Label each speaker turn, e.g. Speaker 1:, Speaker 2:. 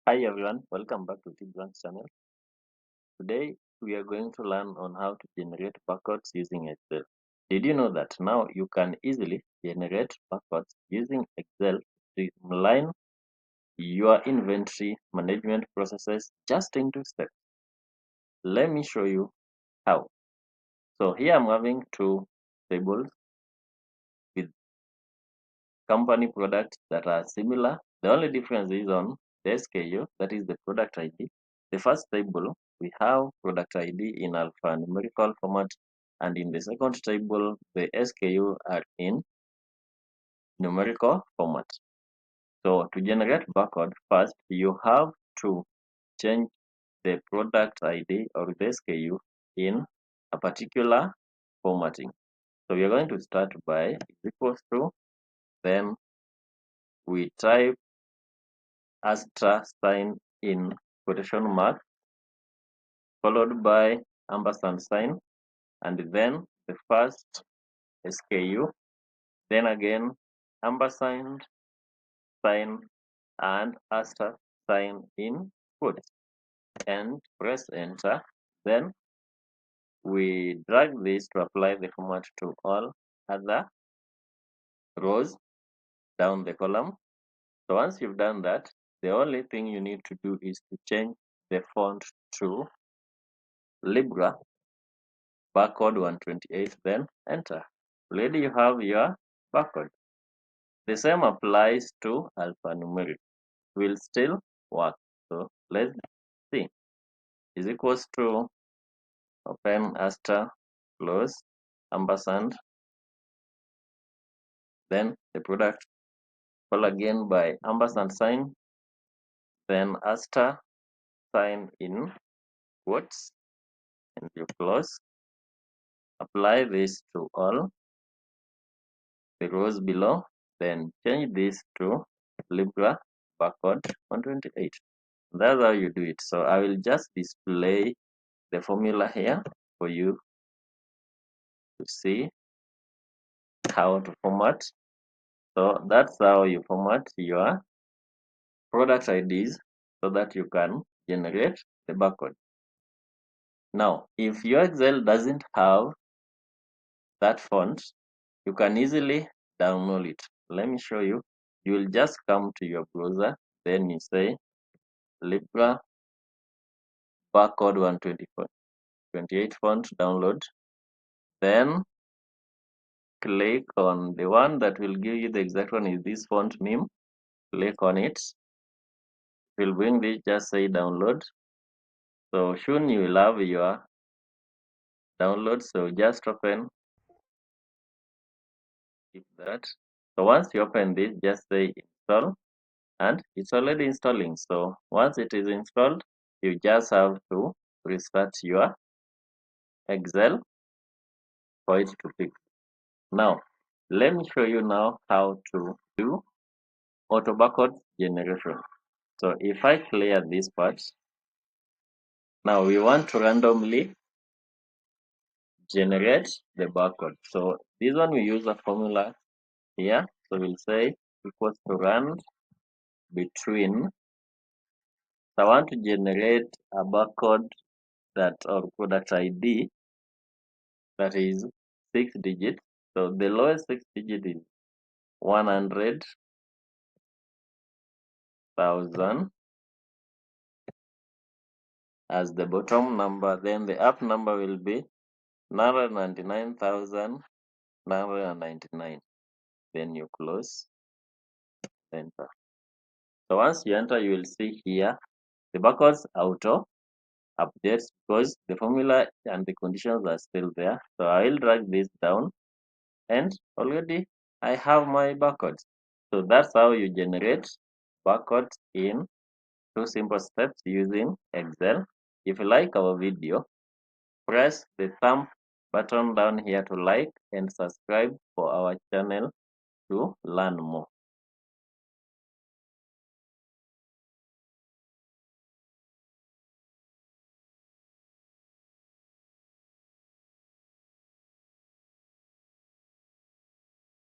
Speaker 1: Hi everyone, welcome back to T-Blank's channel. Today we are going to learn on how to generate barcodes using Excel. Did you know that now you can easily generate barcodes using Excel to streamline your inventory management processes just in 2 steps? Let me show you how. So here I'm having two tables with company products that are similar. The only difference is on the SKU, that is the product ID. The first table, we have product ID in alphanumerical format, and in the second table, the SKU are in numerical format. So to generate barcode, first you have to change the product ID or the SKU in a particular formatting. So we are going to start by is equals to, then we type astra sign in quotation mark, followed by ampersand sign, and then the first SKU, then again ampersand sign and astra sign in quotes, and press enter. Then we drag this to apply the format to all other rows down the column. So once you've done that, the only thing you need to do is to change the font to Libra Barcode 128, then enter. Already you have your barcode. The same applies to alphanumeric. Will still work. So let's see. Is equals to open astra close ampersand, then the product, followed again by ampersand sign, then astra sign in quotes, and you close. Apply this to all the rows below, then change this to Libra Barcode 128. That's how you do it. So I will just display the formula here for you to see how to format. So that's how you format your product IDs so that you can generate the barcode. Now, if your Excel doesn't have that font, you can easily download it. Let me show you. You will just come to your browser, then you say Libra Barcode 128 font download. Then click on the one that will give you the exact one is this font name. Click on it. It will bring this, just say download. So soon you will have your download. So just open that. So once you open this, just say install, and it's already installing. So once it is installed, you just have to restart your Excel for it to fix. Now, let me show you now how to do auto barcode generation. So if I clear this part, now we want to randomly generate the barcode. So this one we use a formula here. So we'll say equals to rand between. So I want to generate a barcode that or product ID that is 6 digits. So the lowest 6 digit is 100,000 as the bottom number. Then the up number will be 999,999. Then you close, enter. So once you enter, you will see here the barcodes auto updates because the formula and the conditions are still there. So I will drag this down, and already I have my barcodes. So that's how you generate barcodes in 2 simple steps using Excel. If you like our video, press the thumb button down here to like and subscribe for our channel to learn more.